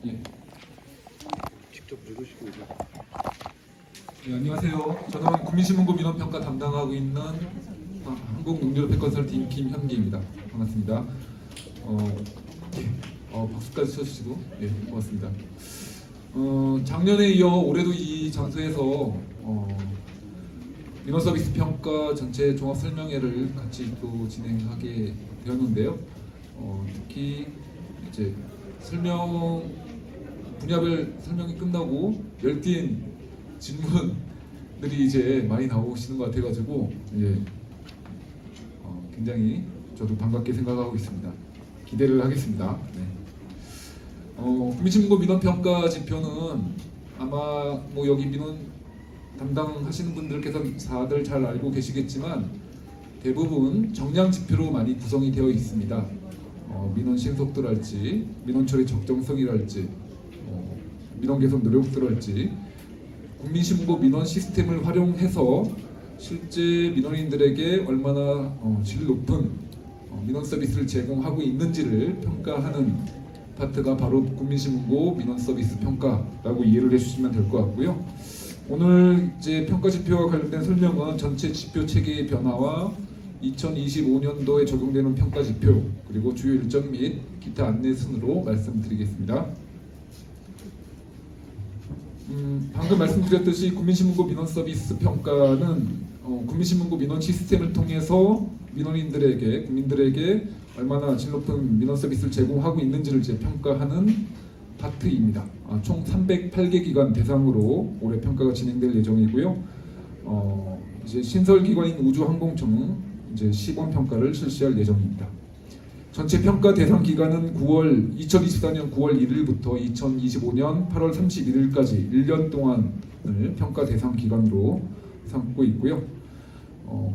예. 직접 읽으시고 이제. 네, 안녕하세요. 저는 국민신문고 민원평가 담당하고 있는 한국농nghiệp 컨설팅 김현기입니다. 반갑습니다. 박수까지 쳐주시고 고맙습니다. 작년에 이어 올해도 이 장소에서 민원 서비스 평가 전체 종합 설명회를 같이 또 진행하게 되었는데요. 특히 이제 분야별 설명이 끝나고 열띤 질문들이 이제 많이 나오시는 것 같아가지고 굉장히 저도 반갑게 생각하고 있습니다. 기대를 하겠습니다. 네. 국민신문고 민원평가 지표는 아마 뭐 여기 민원 담당하시는 분들께서 다들 잘 알고 계시겠지만 대부분 정량 지표로 많이 구성이 되어 있습니다. 민원 신속도랄지, 민원 처리 적정성이랄지, 민원 개선 노력도랄지 국민신문고 민원 시스템을 활용해서 실제 민원인들에게 얼마나 질 높은 민원 서비스를 제공하고 있는지를 평가하는 파트가 바로 국민신문고 민원 서비스 평가라고 이해를 해주시면 될 것 같고요. 오늘 이제 평가 지표와 관련된 설명은 전체 지표 체계의 변화와 2025년도에 적용되는 평가 지표 그리고 주요 일정 및 기타 안내 순으로 말씀드리겠습니다. 방금 말씀드렸듯이 국민신문고 민원 서비스 평가는 국민신문고 민원 시스템을 통해서 국민들에게 얼마나 질 높은 민원 서비스를 제공하고 있는지를 이제 평가하는 파트입니다. 총 308개 기관 대상으로 올해 평가가 진행될 예정이고요. 이제 신설 기관인 우주항공청 이제 시범 평가를 실시할 예정입니다. 전체 평가 대상 기간은 2024년 9월 1일부터 2025년 8월 31일까지 1년 동안을 평가 대상 기간으로 삼고 있고요.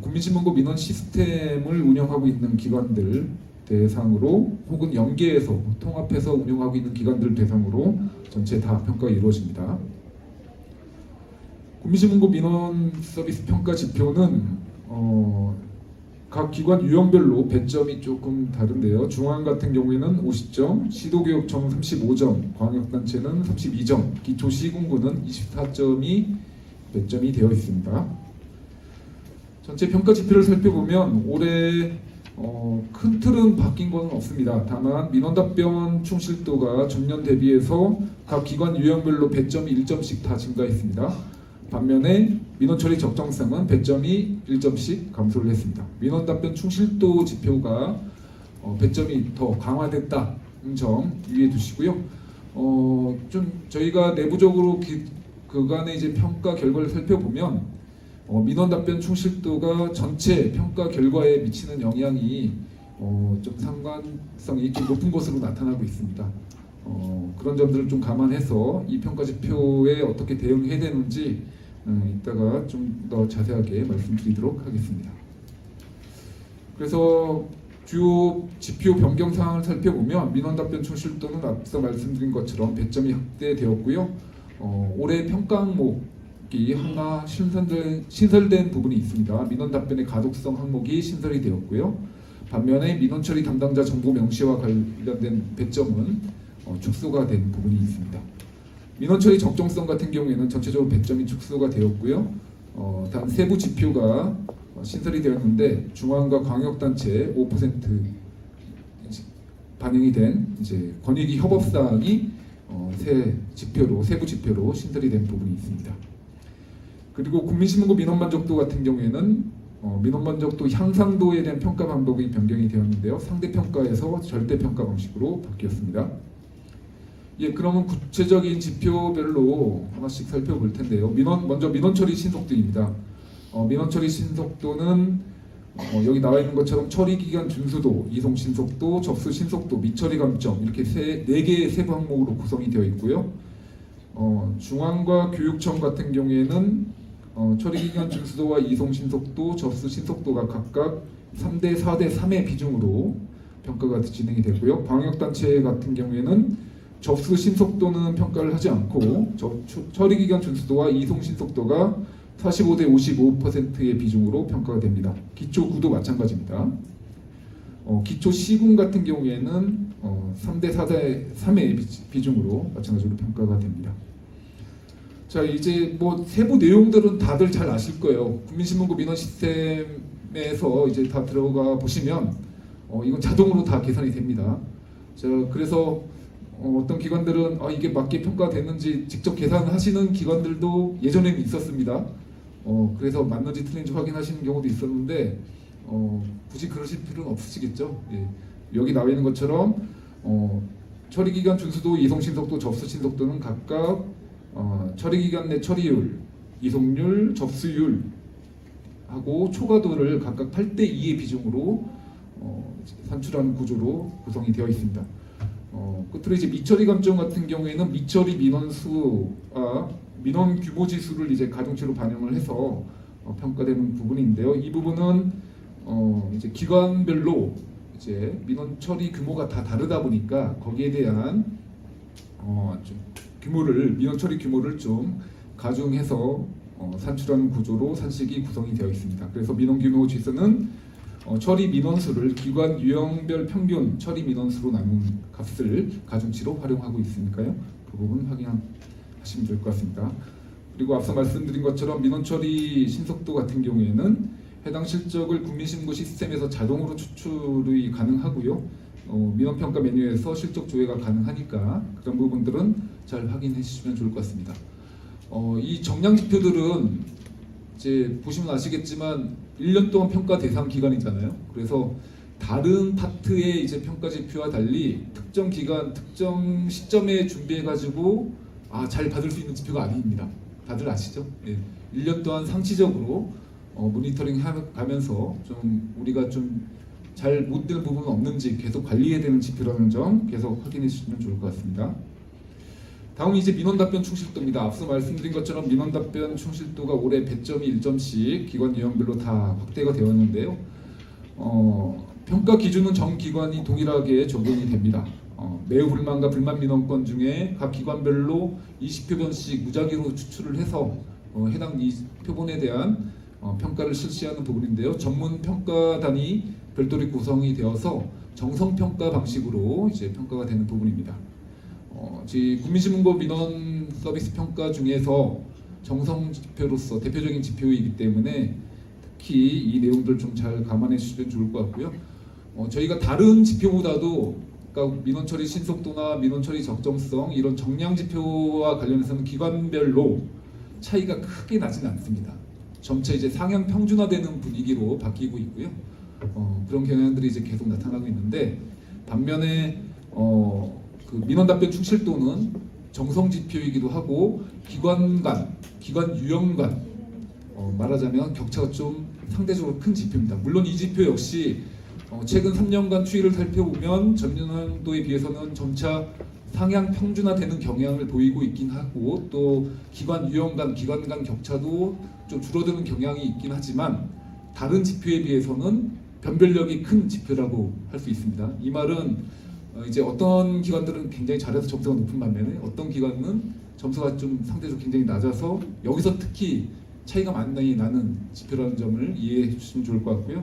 국민신문고 민원 시스템을 운영하고 있는 기관들 대상으로 혹은 연계해서 통합해서 운영하고 있는 기관들 대상으로 전체 다 평가가 이루어집니다. 국민신문고 민원 서비스 평가 지표는 각 기관 유형별로 배점이 조금 다른데요. 중앙 같은 경우에는 50점, 시도교육청 35점, 광역단체는 32점, 기초시군구는 24점이 배점이 되어 있습니다. 전체 평가 지표를 살펴보면 올해 큰 틀은 바뀐 건 없습니다. 다만 민원 답변 충실도가 전년 대비해서 각 기관 유형별로 배점이 1점씩 다 증가했습니다. 반면에 민원 처리 적정성은 배점이 1점씩 감소를 했습니다. 민원 답변 충실도 지표가 배점이 더 강화됐다는 점 유의해 두시고요. 좀 저희가 내부적으로 그간의 이제 평가 결과를 살펴보면 민원 답변 충실도가 전체 평가 결과에 미치는 영향이 좀 상관성이 좀 높은 것으로 나타나고 있습니다. 그런 점들을 좀 감안해서 이 평가 지표에 어떻게 대응해야 되는지 이따가 좀 더 자세하게 말씀드리도록 하겠습니다. 그래서 주요 지표 변경 사항을 살펴보면 민원 답변 충실도는 앞서 말씀드린 것처럼 배점이 확대되었고요. 올해 평가 항목이 하나 신설된 부분이 있습니다. 민원 답변의 가독성 항목이 신설이 되었고요. 반면에 민원 처리 담당자 정보 명시와 관련된 배점은 축소가 된 부분이 있습니다. 민원 처리 적정성 같은 경우에는 전체적으로 배점이 축소가 되었고요. 다음 세부 지표가 신설이 되었는데 중앙과 광역단체 5% 반영이 된 이제 권익위 협업 사항이 세부 지표로 신설이 된 부분이 있습니다. 그리고 국민신문고 민원 만족도 같은 경우에는 민원 만족도 향상도에 대한 평가 방법이 변경이 되었는데요. 상대 평가에서 절대 평가 방식으로 바뀌었습니다. 그러면 구체적인 지표별로 하나씩 살펴볼 텐데요. 먼저 민원 처리 신속도입니다. 민원 처리 신속도는 여기 나와 있는 것처럼 처리 기간 준수도, 이송 신속도, 접수 신속도, 미처리 감점 이렇게 4개의 세부 항목으로 구성이 되어 있고요. 중앙과 교육청 같은 경우에는 처리 기간 준수도와 이송 신속도, 접수 신속도가 각각 3대 4대 3의 비중으로 평가가 진행이 되고요. 광역단체 같은 경우에는 접수 신속도는 평가를 하지 않고 처리 기간 준수도와 이송 신속도가 45대 55%의 비중으로 평가가 됩니다. 기초구도 마찬가지입니다. 기초 시군 같은 경우에는 3대 4대 3의 비중으로 마찬가지로 평가가 됩니다. 자, 이제 뭐 세부 내용들은 다들 잘 아실 거예요. 국민신문고 민원 시스템에서 이제 다 들어가 보시면 이건 자동으로 다 계산이 됩니다. 자, 그래서 어떤 기관들은 이게 맞게 평가됐는지 직접 계산하시는 기관들도 예전에는 있었습니다. 그래서 맞는지 틀린지 확인하시는 경우도 있었는데 굳이 그러실 필요는 없으시겠죠. 예. 여기 나와 있는 것처럼 처리기간 준수도, 이송신속도, 접수신속도는 각각 처리기간 내 처리율, 이송률, 접수율 하고 초과도를 각각 8대2의 비중으로 산출하는 구조로 구성이 되어 있습니다. 끝으로 이제 미처리 감점 같은 경우에는 미처리 민원 수와 민원 규모 지수를 이제 가중치로 반영을 해서 평가되는 부분인데요. 이 부분은 이제 기관별로 이제 민원 처리 규모가 다 다르다 보니까 거기에 대한 좀 민원 처리 규모를 좀 가중해서 산출하는 구조로 산식이 구성이 되어 있습니다. 그래서 민원 규모 지수는 처리 민원수를 기관 유형별 평균 처리 민원수로 나눈 값을 가중치로 활용하고 있으니까요. 그 부분 확인하시면 될 것 같습니다. 그리고 앞서 말씀드린 것처럼 민원 처리 신속도 같은 경우에는 해당 실적을 국민신고 시스템에서 자동으로 추출이 가능하고요. 민원평가 메뉴에서 실적 조회가 가능하니까 그런 부분들은 잘 확인해 주시면 좋을 것 같습니다. 이 정량 지표들은 이제 보시면 아시겠지만 1년 동안 평가 대상 기간이잖아요. 그래서 다른 파트의 이제 평가 지표와 달리 특정 기간, 특정 시점에 준비해가지고 잘 받을 수 있는 지표가 아닙니다. 다들 아시죠? 예. 1년 동안 상시적으로 모니터링 하면서 좀 우리가 좀 잘 못 되는 부분은 없는지 계속 관리해야 되는 지표라는 점 계속 확인해 주시면 좋을 것 같습니다. 다음은 이제 민원 답변 충실도입니다. 앞서 말씀드린 것처럼 민원 답변 충실도가 올해 100점이 1점씩 기관 유형별로 다 확대가 되었는데요. 평가 기준은 전 기관이 동일하게 적용이 됩니다. 매우 불만과 불만 민원건 중에 각 기관별로 20표본씩 무작위로 추출을 해서 해당 이 표본에 대한 평가를 실시하는 부분인데요. 전문 평가단이 별도로 구성이 되어서 정성 평가 방식으로 이제 평가가 되는 부분입니다. 국민신문고 민원 서비스 평가 중에서 정성 지표로서 대표적인 지표이기 때문에 특히 이 내용들 좀 잘 감안해 주시면 좋을 것 같고요. 저희가 다른 지표보다도 그러니까 민원 처리 신속도나 민원 처리 적정성 이런 정량 지표와 관련해서는 기관별로 차이가 크게 나지는 않습니다. 점차 이제 상향 평준화되는 분위기로 바뀌고 있고요. 그런 경향들이 이제 계속 나타나고 있는데 반면에 그 민원 답변 충실도는 정성 지표이기도 하고 기관 간, 기관 유형 간 말하자면 격차가 좀 상대적으로 큰 지표입니다. 물론 이 지표 역시 최근 3년간 추이를 살펴보면 전년도에 비해서는 점차 상향 평준화되는 경향을 보이고 있긴 하고 또 기관 유형 간, 기관 간 격차도 좀 줄어드는 경향이 있긴 하지만 다른 지표에 비해서는 변별력이 큰 지표라고 할 수 있습니다. 이 말은 이제 어떤 기관들은 굉장히 잘해서 점수가 높은 반면에 어떤 기관은 점수가 좀 상대적으로 굉장히 낮아서 여기서 특히 차이가 많이 나는 지표라는 점을 이해해 주시면 좋을 것 같고요.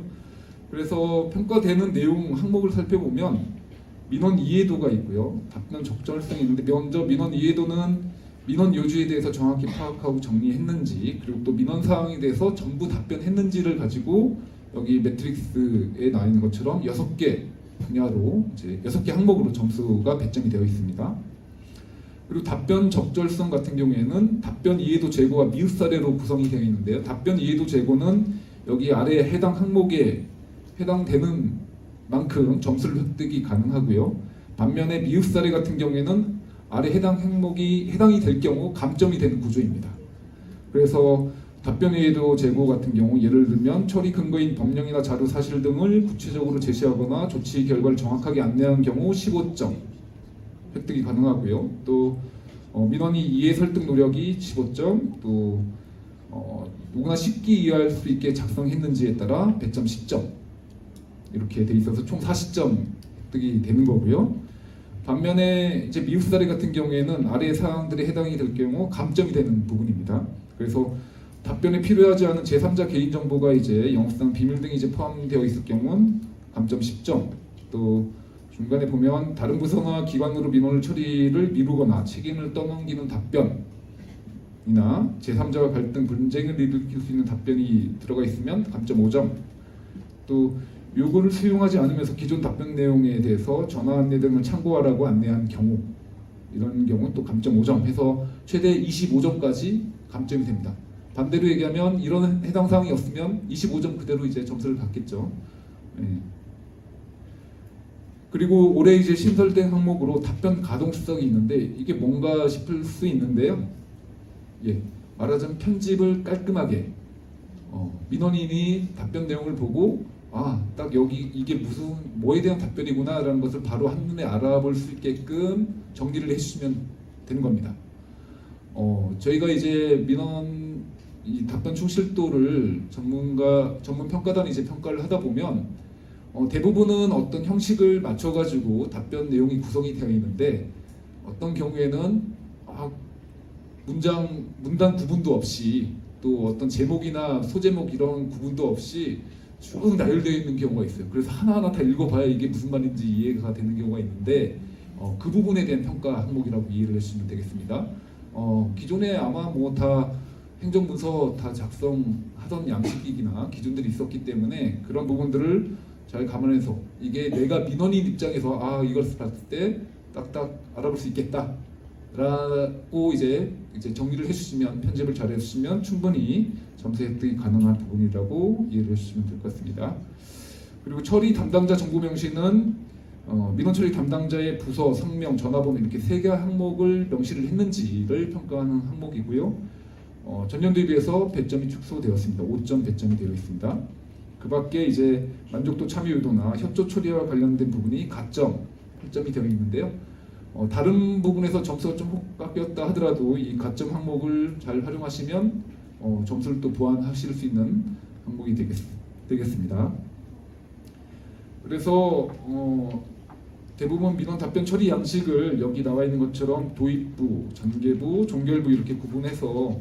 그래서 평가되는 내용 항목을 살펴보면 민원 이해도가 있고요. 답변 적절성이 있는데 먼저 민원 이해도는 민원 요주에 대해서 정확히 파악하고 정리했는지 그리고 또 민원 사항에 대해서 전부 답변했는지를 가지고 여기 매트릭스에 나와 있는 것처럼 6개 분야로 이제 6개 항목으로 점수가 배점이 되어 있습니다. 그리고 답변 적절성 같은 경우에는 답변 이해도 제고와 미흡 사례로 구성이 되어 있는데요. 답변 이해도 제고는 여기 아래 해당 항목에 해당되는 만큼 점수를 획득이 가능하고요. 반면에 미흡 사례 같은 경우에는 아래 해당 항목이 해당이 될 경우 감점이 되는 구조입니다. 그래서 답변 이해도 제고 같은 경우 예를 들면 처리 근거인 법령이나 자료 사실 등을 구체적으로 제시하거나 조치 결과를 정확하게 안내한 경우 15점 획득이 가능하고요. 또 민원이 이해 설득 노력이 15점, 또 누구나 쉽게 이해할 수 있게 작성했는지에 따라 100점, 10점 이렇게 돼 있어서 총 40점 획득이 되는 거고요. 반면에 이제 미흡 사례 같은 경우에는 아래 사항들에 해당이 될 경우 감점이 되는 부분입니다. 그래서 답변에 필요하지 않은 제3자 개인 정보가 이제 영수증 비밀 등이 이제 포함되어 있을 경우는 감점 10점, 또 중간에 보면 다른 부서나 기관으로 민원을 처리를 미루거나 책임을 떠넘기는 답변이나 제3자와 갈등 분쟁을 일으킬 수 있는 답변이 들어가 있으면 감점 5점. 또 요구를 수용하지 않으면서 기존 답변 내용에 대해서 전화 안내 등을 참고하라고 안내한 경우, 이런 경우는 또 감점 5점 해서 최대 25점까지 감점이 됩니다. 반대로 얘기하면 이런 해당 사항이 없으면 25점 그대로 이제 점수를 받겠죠. 예. 그리고 올해 이제 신설된 항목으로 답변 가동성이 있는데 이게 뭔가 싶을 수 있는데요. 예, 말하자면 편집을 깔끔하게 민원인이 답변 내용을 보고 딱 여기 이게 무슨 뭐에 대한 답변이구나라는 것을 바로 한눈에 알아볼 수 있게끔 정리를 해주시면 되는 겁니다. 저희가 이제 민원 이 답변 충실도를 전문 평가단이 이제 평가를 하다 보면 대부분은 어떤 형식을 맞춰가지고 답변 내용이 구성이 되어 있는데 어떤 경우에는 문단 구분도 없이 또 어떤 제목이나 소제목 이런 구분도 없이 쭉 나열되어 있는 경우가 있어요. 그래서 하나하나 다 읽어봐야 이게 무슨 말인지 이해가 되는 경우가 있는데 그 부분에 대한 평가 항목이라고 이해를 해주시면 되겠습니다. 기존에 아마 뭐 다 행정문서 다 작성하던 양식이나 기준들이 있었기 때문에 그런 부분들을 잘 감안해서 이게 내가 민원인 입장에서 이걸 봤을 때 딱딱 알아볼 수 있겠다 라고 이제 정리를 해주시면, 편집을 잘 해주시면 충분히 점수 획득이 가능한 부분이라고 이해를 해주시면 될 것 같습니다. 그리고 처리 담당자 정보 명시는 민원 처리 담당자의 부서, 성명, 전화번호 이렇게 3개 항목을 명시를 했는지를 평가하는 항목이고요. 전년도에 비해서 배점이 축소되었습니다. 5점 배점이 되어 있습니다. 그 밖에 이제 만족도, 참여 유도나 협조 처리와 관련된 부분이 가점 8점이 되어 있는데요. 다른 부분에서 점수가 좀 깎였다 하더라도 이 가점 항목을 잘 활용하시면 점수를 또 보완하실 수 있는 항목이 되겠습니다. 그래서 대부분 민원 답변 처리 양식을 여기 나와 있는 것처럼 도입부, 전개부, 종결부 이렇게 구분해서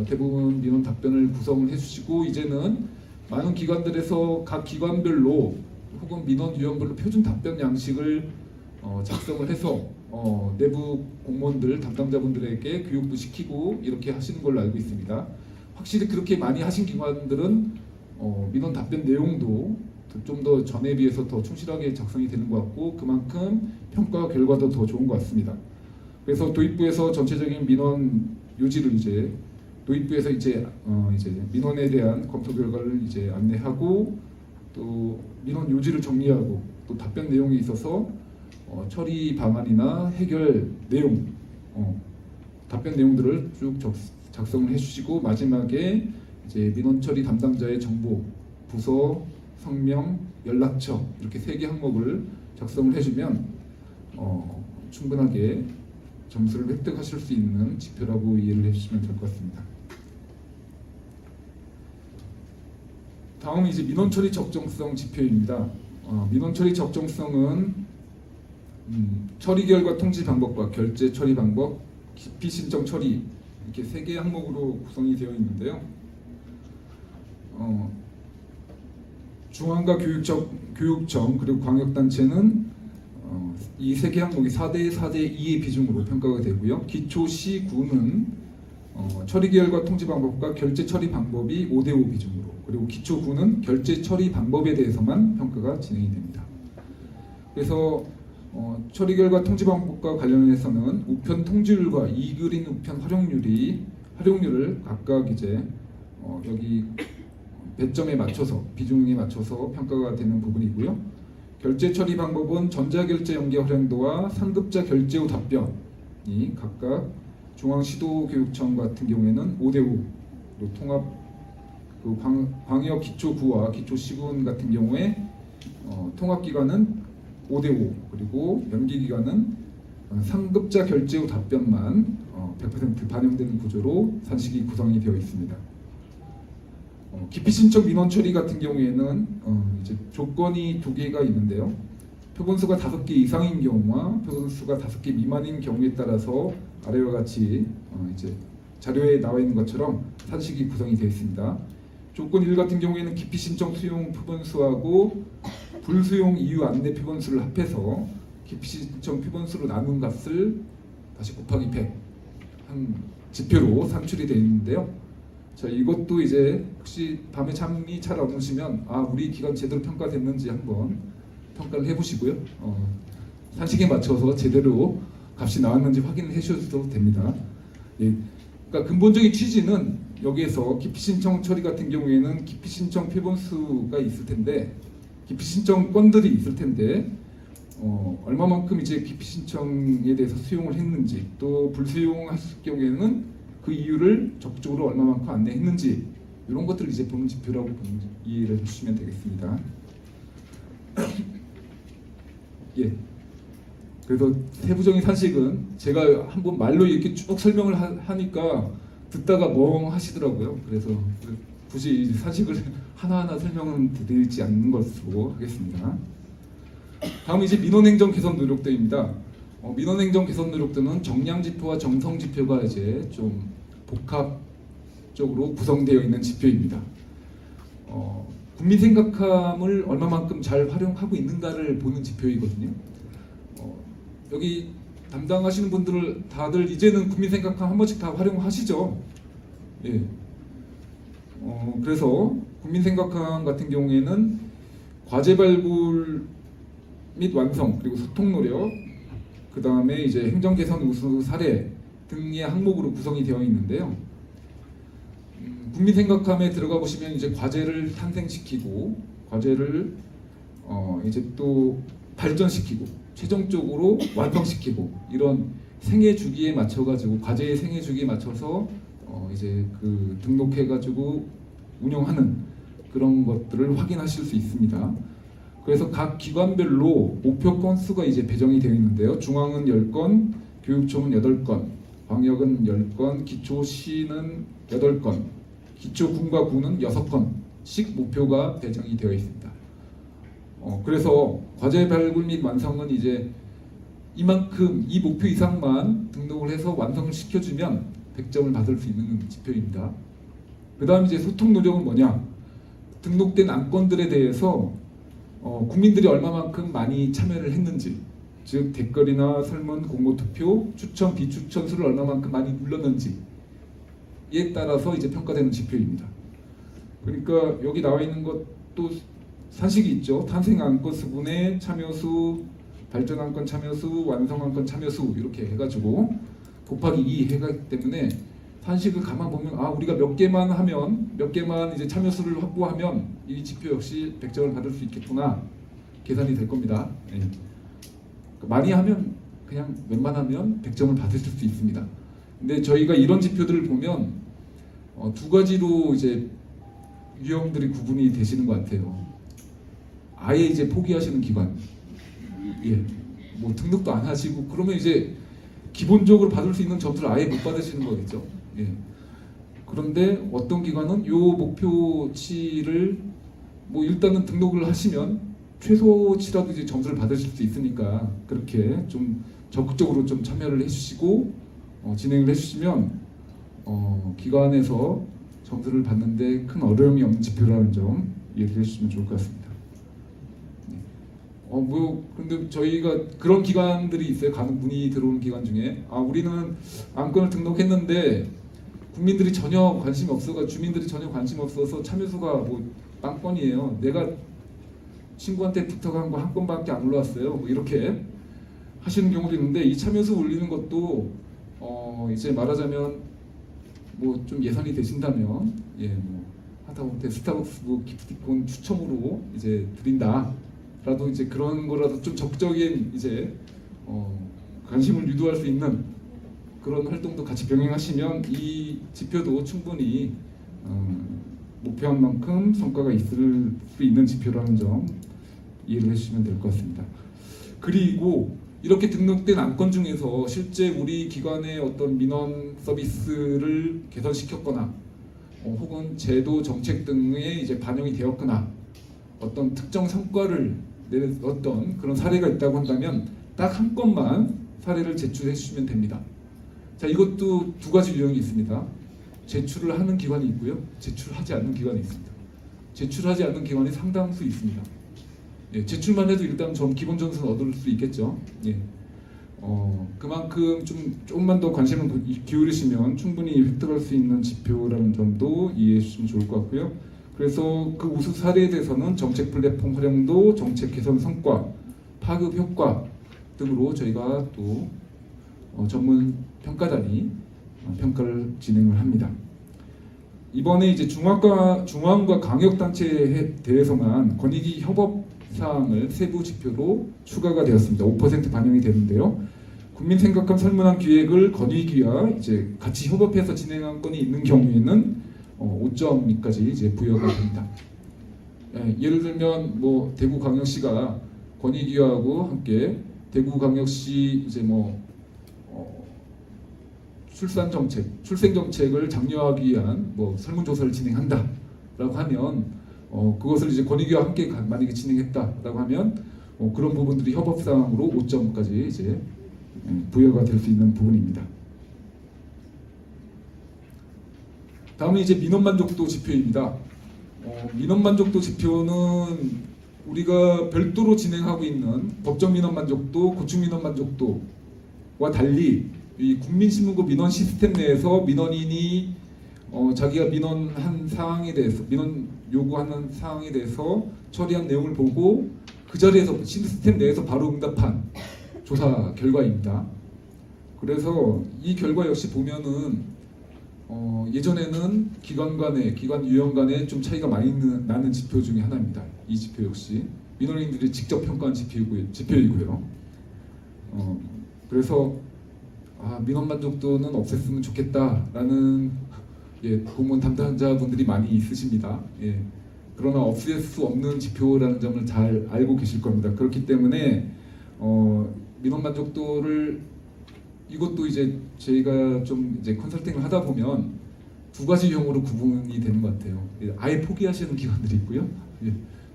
대부분 민원 답변을 구성을 해주시고 이제는 많은 기관들에서 각 기관별로 혹은 민원 유형별로 표준 답변 양식을 작성을 해서 내부 공무원들, 담당자분들에게 교육도 시키고 이렇게 하시는 걸로 알고 있습니다. 확실히 그렇게 많이 하신 기관들은 민원 답변 내용도 좀 더 전에 비해서 더 충실하게 작성이 되는 것 같고 그만큼 평가 결과도 더 좋은 것 같습니다. 그래서 도입부에서 전체적인 민원 요지를 도입부에서 이제 민원에 대한 검토 결과를 이제 안내하고 또 민원 요지를 정리하고 또 답변 내용에 있어서 처리 방안이나 해결 내용, 답변 내용들을 쭉 작성을 해주시고 마지막에 이제 민원 처리 담당자의 정보, 부서, 성명, 연락처 이렇게 3개 항목을 작성을 해주면 충분하게 점수를 획득하실 수 있는 지표라고 이해를 해주시면 될 것 같습니다. 다음은 이제 민원 처리 적정성 지표입니다. 민원 처리 적정성은 처리 결과 통지 방법과 결제 처리 방법, 기피 신청 처리 이렇게 3개 항목으로 구성이 되어 있는데요. 중앙과 교육청 그리고 광역단체는 이 3개 항목이 4대 4대 2의 비중으로 평가가 되고요. 기초시군은 처리 결과 통지 방법과 결제 처리 방법이 5대 5 비중으로, 그리고 기초군은 결제 처리 방법에 대해서만 평가가 진행이 됩니다. 그래서 처리 결과 통지 방법과 관련해서는 우편 통지율과 이글인 우편 활용률을 각각 이제 여기 배점에 맞춰서 비중에 맞춰서 평가가 되는 부분이고요. 결제 처리 방법은 전자결제 연계 활용도와 상급자 결제 후 답변이 각각 중앙시도교육청 같은 경우에는 5대 5로 통합, 광역 기초구와 기초시군 같은 경우에 통합기관은 5대 5 그리고 연기기관은 상급자 결제 후 답변만 100% 반영되는 구조로 산식이 구성이 되어 있습니다. 기피 신청 민원 처리 같은 경우에는 이제 조건이 2개가 있는데요. 표본수가 5개 이상인 경우와 표본수가 5개 미만인 경우에 따라서 아래와 같이 이제 자료에 나와 있는 것처럼 산식이 구성이 되어 있습니다. 조건 1 같은 경우에는 기피 신청 수용 표본수하고 불수용 이유 안내 표본수를 합해서 기피 신청 표본수로 나눈 값을 다시 곱하기 100 한 지표로 산출이 되어 있는데요. 자, 이것도 이제 혹시 밤에 잠이 잘 안 오시면 우리 기관 제대로 평가됐는지 한번 평가를 해보시고요. 산식에 맞춰서 제대로 값이 나왔는지 확인을 해주셔도 됩니다. 예. 그러니까 근본적인 취지는 여기에서 기피 신청 처리 같은 경우에는 기피 신청 표본수가 있을 텐데, 기피 신청 건들이 있을 텐데, 얼마만큼 이제 기피 신청에 대해서 수용을 했는지, 또 불수용하실 경우에는 그 이유를 적극적으로 얼마만큼 안내했는지, 이런 것들을 이제 보는 지표라고 이해를 해주시면 되겠습니다. 예. 그래서 세부적인 산식은 제가 한번 말로 이렇게 쭉 설명을 하니까 듣다가 멍하시더라고요. 그래서 굳이 산식을 하나하나 설명은 드리지 않는 것으로 하겠습니다. 다음 이제 민원행정 개선 노력도입니다. 민원행정 개선 노력도는 정량지표와 정성지표가 이제 좀 복합적으로 구성되어 있는 지표입니다. 국민 생각함을 얼마만큼 잘 활용하고 있는가를 보는 지표이거든요. 여기 담당하시는 분들 다들 이제는 국민 생각함 한 번씩 다 활용하시죠. 예. 그래서 국민 생각함 같은 경우에는 과제 발굴 및 완성, 그리고 소통 노력, 그 다음에 이제 행정 개선 우수 사례 등의 항목으로 구성이 되어 있는데요. 국민 생각함에 들어가 보시면 이제 과제를 탄생시키고, 과제를 이제 또 발전시키고, 최종적으로 완성시키고, 이런 생애 주기에 맞춰 가지고 과제의 생애 주기에 맞춰서 이제 그 등록해 가지고 운영하는 그런 것들을 확인하실 수 있습니다. 그래서 각 기관별로 목표 건수가 이제 배정이 되어 있는데요. 중앙은 10건, 교육청은 8건, 광역은 10건, 기초시는 8건, 기초군과 구는 6건씩 목표가 배정이 되어 있습니다. 그래서 과제 발굴 및 완성은 이제 이만큼 이 목표 이상만 등록을 해서 완성을 시켜주면 100점을 받을 수 있는 지표입니다. 그 다음 이제 소통 노력은 뭐냐? 등록된 안건들에 대해서 국민들이 얼마만큼 많이 참여를 했는지, 즉 댓글이나 설문, 공모 투표, 추천, 비추천 수를 얼마만큼 많이 눌렀는지에 따라서 이제 평가되는 지표입니다. 그러니까 여기 나와 있는 것도 산식이 있죠. 탄생 안건 수분의 참여수, 발전 안건 참여수, 완성 안건 참여수 이렇게 해가지고 곱하기 2 해가기 때문에 산식을 가만 보면 우리가 몇 개만 하면, 몇 개만 이제 참여수를 확보하면 이 지표 역시 100점을 받을 수 있겠구나 계산이 될 겁니다. 네. 많이 하면 그냥 웬만하면 100점을 받으실 수 있습니다. 근데 저희가 이런 지표들을 보면 두 가지로 이제 유형들이 구분이 되시는 것 같아요. 아예 이제 포기하시는 기관, 뭐 등록도 안 하시고 그러면 이제 기본적으로 받을 수 있는 점수를 아예 못 받으시는 거겠죠. 그런데 어떤 기관은 요 목표치를 뭐 일단은 등록을 하시면 최소치라도 이제 점수를 받으실 수 있으니까 그렇게 좀 적극적으로 좀 참여를 해주시고 진행을 해주시면 기관에서 점수를 받는데 큰 어려움이 없는 지표라는 점 이해를 해주시면 좋을 것 같습니다. 근데 저희가 그런 기관들이 있어요. 간혹 문의 들어오는 기관 중에 우리는 안건을 등록했는데 국민들이 전혀 관심이 없어가, 주민들이 전혀 관심 없어서 참여수가 뭐 빵건이에요. 내가 친구한테 부탁한 거 한 건밖에 안 올라왔어요. 뭐 이렇게 하시는 경우도 있는데, 이 참여수 올리는 것도 이제 말하자면 뭐 좀 예산이 되신다면 뭐 하다못해 스타벅스 뭐 기프티콘 추첨으로 이제 드린다라도 이제 그런 거라도 좀 적극적인 이제 관심을 유도할 수 있는 그런 활동도 같이 병행하시면 이 지표도 충분히 목표한 만큼 성과가 있을 수 있는 지표라는 점 이해를 해주시면 될 것 같습니다. 그리고 이렇게 등록된 안건 중에서 실제 우리 기관의 어떤 민원 서비스를 개선시켰거나 혹은 제도 정책 등에 이제 반영이 되었거나 어떤 특정 성과를 내었던 그런 사례가 있다고 한다면 딱 한 건만 사례를 제출해 주시면 됩니다. 자, 이것도 두 가지 유형이 있습니다. 제출을 하는 기관이 있고요, 제출하지 않는 기관이 있습니다. 제출하지 않는 기관이 상당수 있습니다. 예, 제출만 해도 일단 기본 점수는 얻을 수 있겠죠. 예. 그만큼 조금만 더 관심을 기울이시면 충분히 획득할 수 있는 지표라는 점도 이해해 주시면 좋을 것 같고요. 그래서 그 우수 사례에 대해서는 정책 플랫폼 활용도, 정책 개선 성과, 파급 효과 등으로 저희가 또 전문 평가단이 평가를 진행을 합니다. 이번에 이제 중앙과 광역 단체에 대해서만 권익위 협업 사항을 세부 지표로 추가가 되었습니다. 5% 반영이 되는데요. 국민 생각한 설문한 기획을 권익위와 이제 같이 협업해서 진행한 건이 있는 경우에는 5점까지 이제 부여가 됩니다. 예를 들면 뭐 대구광역시가 권익위하고 함께 대구광역시 이제 출생 정책을 장려하기 위한 설문조사를 진행한다라고 하면 그것을 이제 권익위와 함께 만약에 진행했다라고 하면 그런 부분들이 협업 사항으로 5점까지 이제 부여가 될 수 있는 부분입니다. 다음은 이제 민원 만족도 지표입니다. 민원 만족도 지표는 우리가 별도로 진행하고 있는 법정 민원 만족도, 고충 민원 만족도와 달리 이 국민신문고 민원 시스템 내에서 민원인이 자기가 민원 요구하는 사항에 대해서 처리한 내용을 보고 그 자리에서 시스템 내에서 바로 응답한 조사 결과입니다. 그래서 이 결과 역시 보면은 예전에는 기관 유형 간에 좀 차이가 많이 나는 지표 중에 하나입니다. 이 지표 역시 민원인들이 직접 평가한 지표이고요. 그래서 민원 만족도는 없앴으면 좋겠다라는 공무원 담당자분들이 많이 있으십니다. 그러나 없앨 수 없는 지표라는 점을 잘 알고 계실 겁니다. 그렇기 때문에 민원 만족도를 이것도 이제 저희가 좀 이제 컨설팅을 하다 보면 두 가지 유형으로 구분이 되는 것 같아요. 아예 포기하시는 기관들이 있고요.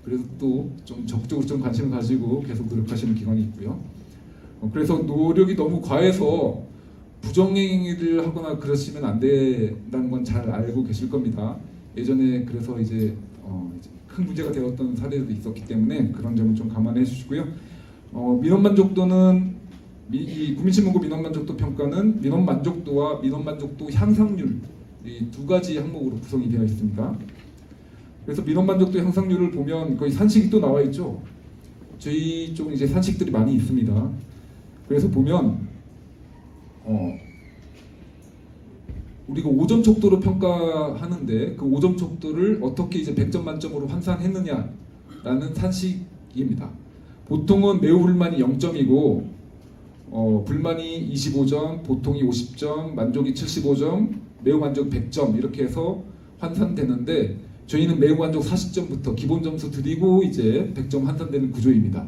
그래서 또 좀 적극적으로 좀 관심을 가지고 계속 노력하시는 기관이 있고요. 그래서 노력이 너무 과해서 부정행위를 하거나 그러시면 안 된다는 건 잘 알고 계실 겁니다. 예전에 그래서 이제 큰 문제가 되었던 사례도 있었기 때문에 그런 점을 좀 감안해 주시고요. 민원 만족도는 이 국민신문고 민원 만족도 평가는 민원 만족도와 민원 만족도 향상률 이 두 가지 항목으로 구성이 되어 있습니다. 그래서 민원 만족도 향상률을 보면 거의 산식이 또 나와 있죠. 저희 쪽 이제 산식들이 많이 있습니다. 그래서 보면 우리가 5점 척도로 평가하는데 그 5점 척도를 어떻게 이제 100점 만점으로 환산했느냐라는 산식입니다. 보통은 매우 불만이 0점이고 불만이 25점, 보통이 50점, 만족이 75점, 매우 만족 100점 이렇게 해서 환산되는데 저희는 매우 만족 40점부터 기본 점수 드리고 이제 100점 환산되는 구조입니다.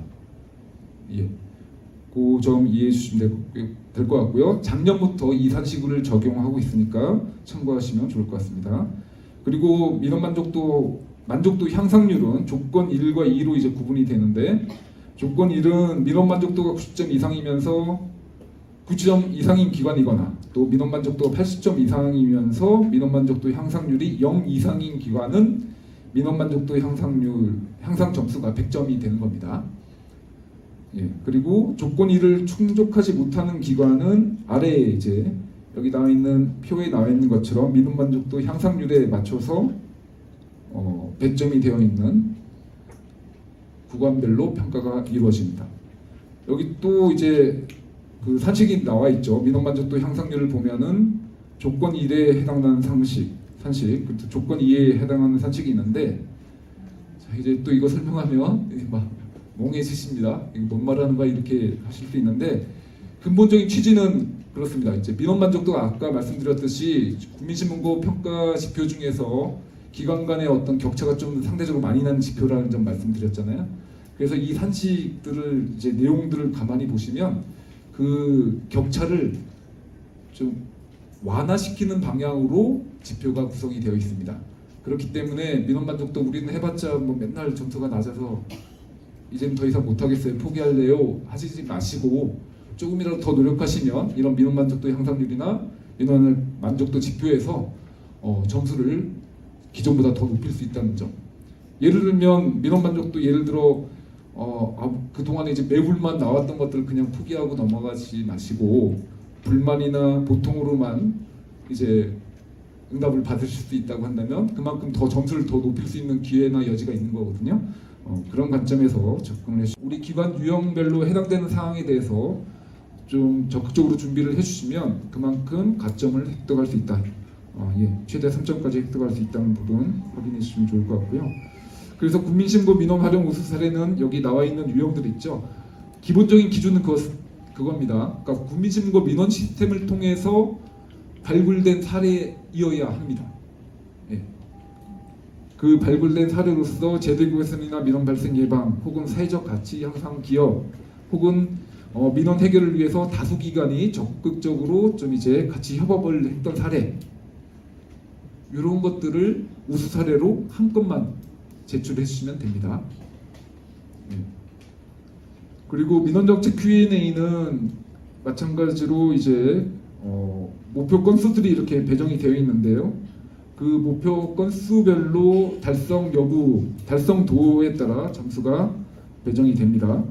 그 점 이해해 주시면 될 것 같고요. 작년부터 이 산식을 적용하고 있으니까 참고하시면 좋을 것 같습니다. 그리고 민원 만족도 향상률은 조건 1과 2로 이제 구분이 되는데 조건 1은 민원 만족도가 90점 이상이면서 90점 이상인 기관이거나 또 민원 만족도가 80점 이상이면서 민원 만족도 향상률이 0 이상인 기관은 민원 만족도 향상 점수가 100점이 되는 겁니다. 그리고 조건 1을 충족하지 못하는 기관은 아래에 이제 여기 나와 있는 표에 나와 있는 것처럼 민원 만족도 향상률에 맞춰서 100점이 되어 있는 구간별로 평가가 이루어집니다. 여기 또 이제 그 산식이 나와 있죠. 민원 만족도 향상률을 보면은 조건 1에 해당하는 산식, 그리고 조건 2에 해당하는 산식이 있는데 자, 이제 또 이거 설명하면 막 멍해지십니다. 이거 뭔 말하는 거야 이렇게 하실 수 있는데 근본적인 취지는 그렇습니다. 이제 민원 만족도가 아까 말씀드렸듯이 국민신문고 평가 지표 중에서 기관 간의 어떤 격차가 좀 상대적으로 많이 나는 지표라는 점 말씀드렸잖아요. 그래서 이 산식들을 이제 내용들을 가만히 보시면 그 격차를 좀 완화시키는 방향으로 지표가 구성이 되어 있습니다. 그렇기 때문에 민원 만족도 우리는 해봤자 맨날 점수가 낮아서 이제는 더 이상 못하겠어요, 포기할래요 하시지 마시고 조금이라도 더 노력하시면 이런 민원 만족도 향상률이나 민원 만족도 지표에서 점수를 기존보다 더 높일 수 있다는 점. 예를 들면 민원 만족도 예를 들어 그동안에 이제 매불만 나왔던 것들을 그냥 포기하고 넘어가지 마시고 불만이나 보통으로만 이제 응답을 받으실 수 있다고 한다면 그만큼 더 점수를 더 높일 수 있는 기회나 여지가 있는 거거든요. 그런 관점에서 접근을 해주시고 우리 기관 유형별로 해당되는 사항에 대해서 좀 적극적으로 준비를 해주시면 그만큼 가점을 획득할 수 있다. 최대 3점까지 획득할 수 있다는 부분 확인해 주시면 좋을 것 같고요. 그래서 국민신고 민원 활용 우수 사례는 여기 나와 있는 유형들 있죠. 기본적인 기준은 그겁니다. 그러니까 국민신고 민원 시스템을 통해서 발굴된 사례이어야 합니다. 그 발굴된 사례로서 제도 개선이나 민원 발생 예방 혹은 사회적 가치 향상 기여 혹은 민원 해결을 위해서 다수 기관이 적극적으로 좀 이제 같이 협업을 했던 사례 이런 것들을 우수 사례로 한 건만 제출해 주시면 됩니다. 그리고 민원정책 Q&A는 마찬가지로 이제 목표 건수들이 이렇게 배정이 되어 있는데요. 그 목표 건수별로 달성 여부, 달성도에 따라 점수가 배정이 됩니다.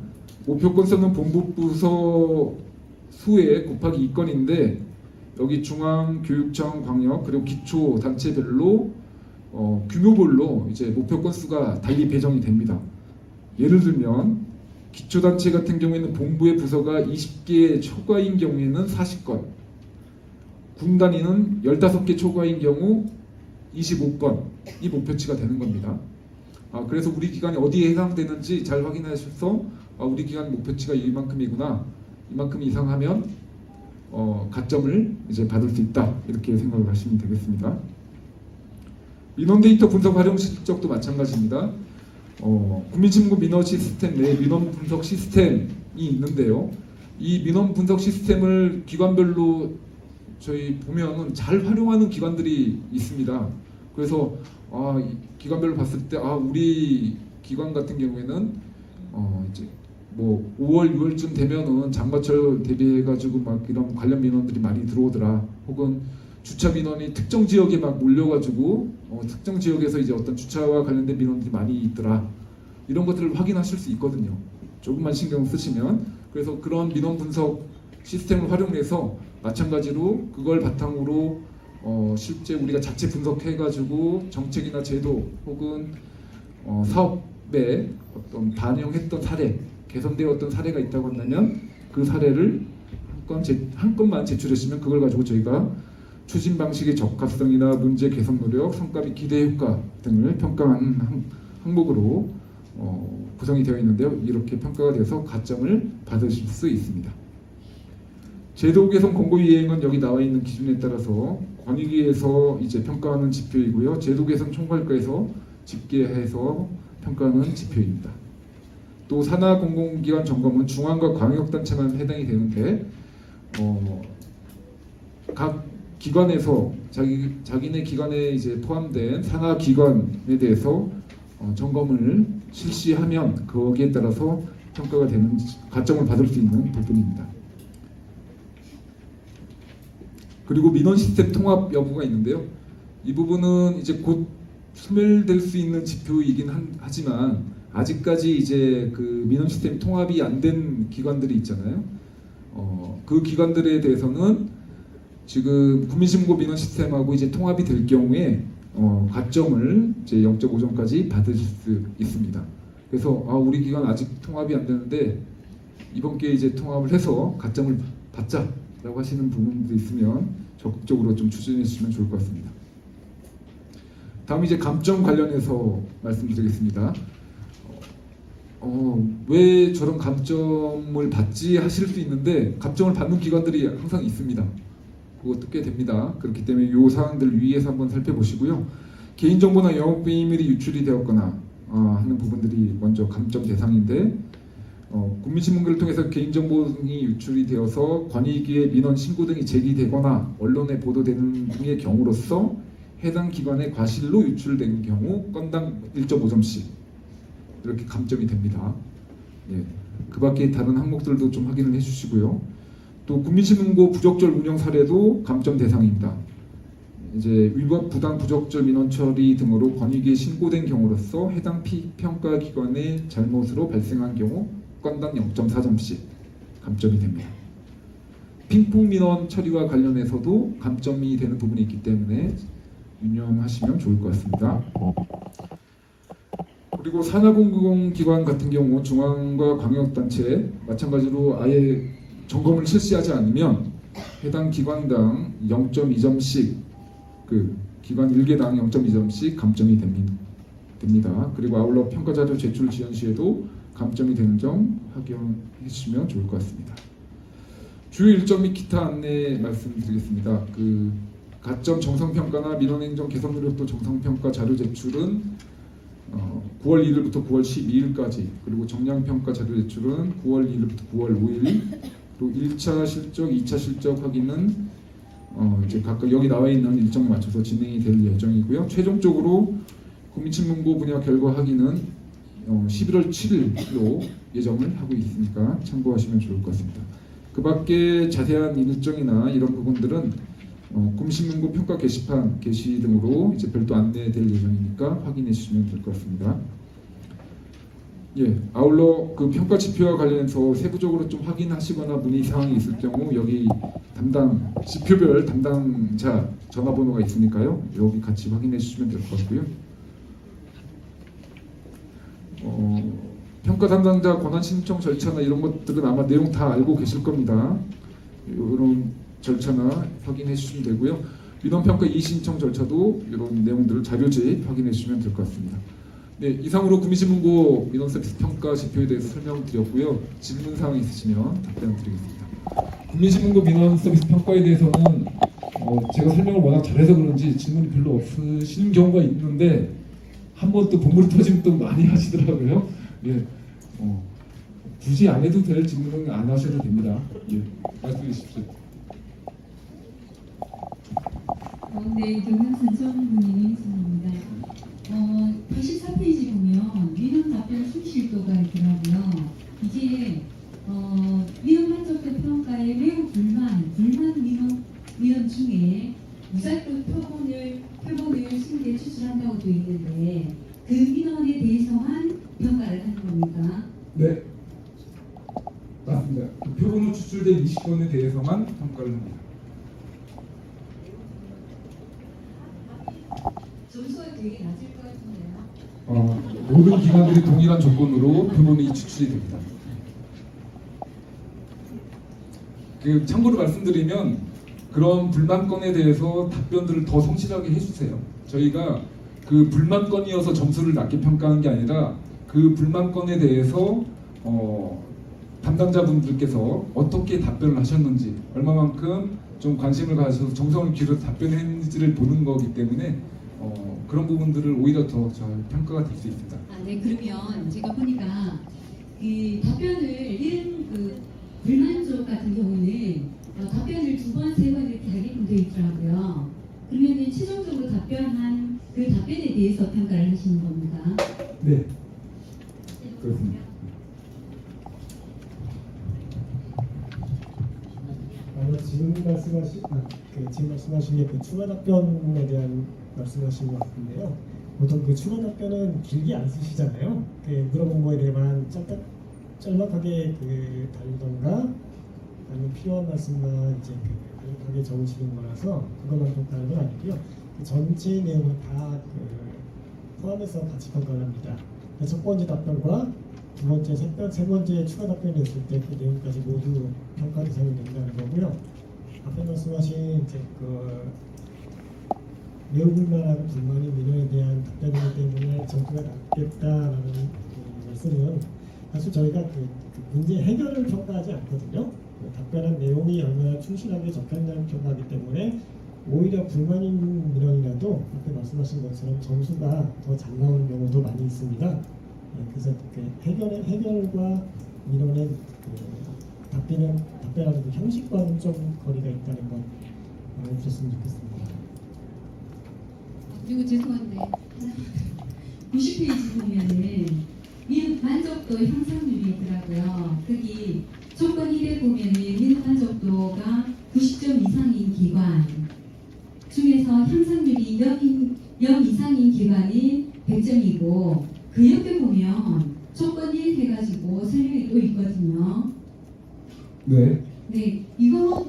목표 건수는 본부 부서 수에 곱하기 2건인데 여기 중앙, 교육청, 광역 그리고 기초 단체별로 규모별로 이제 목표 건수가 달리 배정이 됩니다. 예를 들면 기초 단체 같은 경우에는 본부의 부서가 20개 초과인 경우에는 40건, 군 단위는 15개 초과인 경우 25건이 목표치가 되는 겁니다. 그래서 우리 기관이 어디에 해당되는지 잘 확인하셔서 우리 기관 목표치가 이만큼이구나, 이만큼 이상 하면 가점을 이제 받을 수 있다 이렇게 생각을 하시면 되겠습니다. 민원 데이터 분석 활용 실적도 마찬가지입니다. 국민신고 민원 시스템 내 민원 분석 시스템이 있는데요. 이 민원 분석 시스템을 기관별로 저희 보면은 잘 활용하는 기관들이 있습니다. 그래서 기관별로 봤을 때 우리 기관 같은 경우에는 이제 뭐 5월 6월쯤 되면은 장마철 대비해가지고 막 이런 관련 민원들이 많이 들어오더라. 혹은 주차 민원이 특정 지역에 막 몰려가지고 특정 지역에서 이제 어떤 주차와 관련된 민원들이 많이 있더라. 이런 것들을 확인하실 수 있거든요. 조금만 신경 쓰시면. 그래서 그런 민원 분석 시스템을 활용해서 마찬가지로 그걸 바탕으로 실제 우리가 자체 분석해가지고 정책이나 제도 혹은 사업에 어떤 반영했던 사례, 개선되었던 사례가 있다고 한다면 그 사례를 한 건만 제출했으면 그걸 가지고 저희가 추진 방식의 적합성이나 문제 개선 노력, 성과 및 기대 효과 등을 평가하는 항목으로 구성이 되어 있는데요. 이렇게 평가가 돼서 가점을 받으실 수 있습니다. 제도 개선 권고 이행은 여기 나와 있는 기준에 따라서 권익위에서 이제 평가하는 지표이고요. 제도 개선 총괄과에서 집계해서 평가하는 지표입니다. 또 산하 공공기관 점검은 중앙과 광역단체만 해당이 되는데 각 기관에서 자기네 기관에 이제 포함된 산하 기관에 대해서 점검을 실시하면 거기에 따라서 평가가 되는 가점을 받을 수 있는 부분입니다. 그리고 민원 시스템 통합 여부가 있는데요. 이 부분은 이제 곧 소멸될 수 있는 지표이긴 하지만 아직까지 이제 그 민원 시스템 통합이 안 된 기관들이 있잖아요. 그 기관들에 대해서는 지금 국민신고 민원 시스템하고 이제 통합이 될 경우에 가점을 이제 0.5점까지 받으실 수 있습니다. 그래서 우리 기관 아직 통합이 안 되는데 이번 기회에 이제 통합을 해서 가점을 받자라고 하시는 부분도 있으면 적극적으로 좀 추진해 주시면 좋을 것 같습니다. 다음 이제 감점 관련해서 말씀드리겠습니다. 왜 저런 감점을 받지 하실 수 있는데 감점을 받는 기관들이 항상 있습니다. 그것도 꽤 됩니다. 그렇기 때문에 이 사항들 위에서 한번 살펴보시고요. 개인정보나 영업비밀이 유출이 되었거나 하는 부분들이 먼저 감점 대상인데 국민신문기를 통해서 개인정보등이 유출이 되어서 권익위의 민원 신고 등이 제기되거나 언론에 보도되는 등의 경우로서 해당 기관의 과실로 유출된 경우 건당 1.5점씩 이렇게 감점이 됩니다. 그 밖에 다른 항목들도 좀 확인을 해주시고요. 또 국민신문고 부적절 운영 사례도 감점 대상입니다. 이제 위법 부당 부적절 민원 처리 등으로 권익이 신고된 경우로서 해당 평가 기관의 잘못으로 발생한 경우 건당 0.4점씩 감점이 됩니다. 핑퐁 민원 처리와 관련해서도 감점이 되는 부분이 있기 때문에 유념하시면 좋을 것 같습니다. 그리고 산하공공기관 같은 경우 중앙과 광역단체 마찬가지로 아예 점검을 실시하지 않으면 해당 기관당 0.2점씩 그 기관 1개당 0.2점씩 감점이 됩니다. 그리고 아울러 평가자료 제출 지연 시에도 감점이 되는 점 확인해 주시면 좋을 것 같습니다. 주요 일정 및 기타 안내 말씀드리겠습니다. 그 가점 정성평가나 민원행정 개선 노력도 정성평가 자료 제출은 9월 1일부터 9월 12일까지, 그리고 정량평가 자료 제출은 9월 1일부터 9월 5일, 또 1차 실적, 2차 실적 확인은 이제 각각 여기 나와 있는 일정에 맞춰서 진행이 될 예정이고요. 최종적으로 국민친문고 분야 결과 확인은 11월 7일로 예정을 하고 있으니까 참고하시면 좋을 것 같습니다. 그 밖에 자세한 일정이나 이런 부분들은 국민신문고 평가 게시판 게시 등으로 이제 별도 안내될 예정이니까 확인해 주시면 될 것 같습니다. 예, 아울러 그 평가 지표와 관련해서 세부적으로 좀 확인하시거나 문의 사항이 있을 경우 여기 담당 지표별 담당자 전화번호가 있으니까요. 여기 같이 확인해 주시면 될 것 같고요. 평가 담당자 권한 신청 절차나 이런 것들은 아마 내용 다 알고 계실 겁니다. 이런 절차나 확인해 주시면 되고요. 민원평가 이의신청 절차도 이런 내용들을 자료집 확인해 주시면 될 것 같습니다. 네, 이상으로 국민신문고 민원서비스 평가 지표에 대해서 설명드렸고요. 질문사항 있으시면 답변 드리겠습니다. 국민신문고 민원서비스 평가에 대해서는 제가 설명을 워낙 잘해서 그런지 질문이 별로 없으시는 경우가 있는데 한 번 또 본물이 터지면 또 많이 하시더라고요. 예, 굳이 안 해도 될 질문은 안 하셔도 됩니다. 예, 말씀해 주십시오. 네, 경남산성군인의 선입니다. 84페이지 보면 민원 답변 충실도가 있더라고요. 이게 민원 만족도 평가에 매우 불만 민원 중에 무작위 표본을 신게 추출한다고 되어 있는데 그 민원에 대해서만 평가를 하는 겁니까? 네, 맞습니다. 그 표본으로 추출된 20건에 대해서만 평가를 합니다. 점수가 되게 낮을 것 같은데요. 모든 기관들이 동일한 조건으로 표본이 추출이 됩니다. 그 참고로 말씀드리면 그런 불만건에 대해서 답변들을 더 성실하게 해주세요. 저희가 그 불만건이어서 점수를 낮게 평가하는 게 아니라 그 불만건에 대해서 담당자분들께서 어떻게 답변을 하셨는지, 얼마만큼 좀 관심을 가져서 정성을 기울여서 답변했는지를 보는 거기 때문에 그런 부분들을 오히려 더 잘 평가가 될 수 있습니다. 네, 그러면 제가 보니까 그 답변을 이런 그 불만족 같은 경우는 답변을 2번, 3번 이렇게 하게끔 되어 있더라고요. 그러면은 최종적으로 답변한 그 답변에 대해서 평가를 하시는 겁니다. 네, 그렇습니다. 지금 말씀하신 게 그 추가 답변에 대한 말씀하신 것 같은데요. 보통 그 추가 답변은 길게 안 쓰시잖아요. 그 물어본 거에 대해만 짤막하게 다루던가 아니면 필요한 말씀만 이제 간략하게 적으시는 거라서 그것만 평가하는 건 아니고요. 그 전체 내용을 다 포함해서 같이 평가를 합니다. 첫 번째 답변과 두 번째, 세 번째 추가 답변이 있을 때 그 내용까지 모두 평가 대상이 된다는 거고요. 앞에 말씀하신 이제 매우 불만하고 불만인 민원에 대한 답변이기 때문에 점수가 낮겠다라는 말씀은 사실 저희가 그 문제 해결을 평가하지 않거든요. 답변한 내용이 얼마나 충실하게 적혔냐를 평가하기 때문에 오히려 불만인 민원이라도 앞에 말씀하신 것처럼 점수가 더 잘 나오는 경우도 많이 있습니다. 그래서 해결과 민원의 답변하는 그 형식과는 좀 거리가 있다는 건 알아주셨으면 좋겠습니다. 그리고 죄송한데 90페이지 보면은 민원 만족도 향상률이 있더라고요. 거기 조건 1에 보면은 민원 만족도가 90점 이상인 기관 중에서 중에서 향상률이 0 이상인 기관이 100점이고 그 옆에 보면 조건 1 해가지고 설명이 또 있거든요. 네. 네, 이건